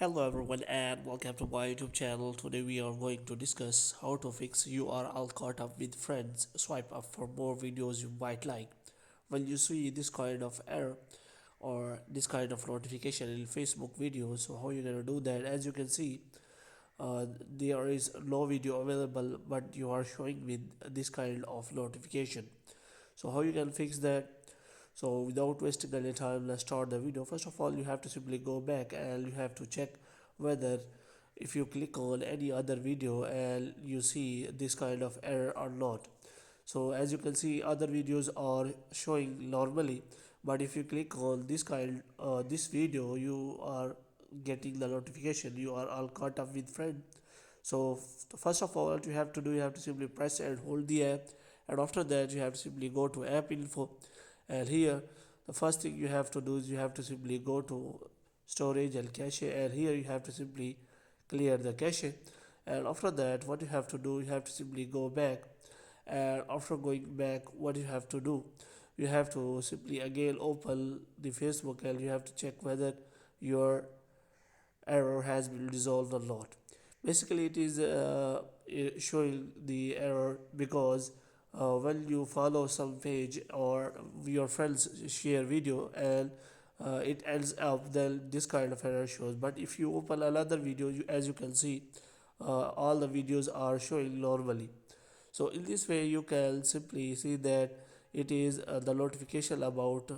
Hello everyone and welcome to my YouTube channel. Today we are going to discuss how to fix you are all caught up with friends. Swipe up for more videos you might like. When you see this kind of error or this kind of notification in Facebook videos, so how you gonna do that? As you can see, there is no video available, but you are showing with this kind of notification. So how you can fix that? So without wasting any time, let's start the video. First of all, you have to simply go back and you have to check whether if you click on any other video and you see this kind of error or not. So as you can see, other videos are showing normally, but if you click on this video, you are getting the notification you are all caught up with friend. So first of all, what you have to do, you have to simply press and hold the app, and after that you have to simply go to app info, and here the first thing you have to do is you have to simply go to storage and cache, and here you have to simply clear the cache. And after that, what you have to do, you have to simply go back, and after going back, what you have to do, you have to simply again open the Facebook and you have to check whether your error has been resolved or not. Basically, it is showing the error because when you follow some page or your friends share video and it ends up, then this kind of error shows. But if you open another video, as you can see, all the videos are showing normally. So in this way you can simply see that it is the notification about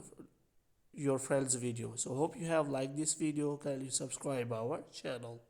your friend's video. So hope you have liked this video. Can you subscribe our channel?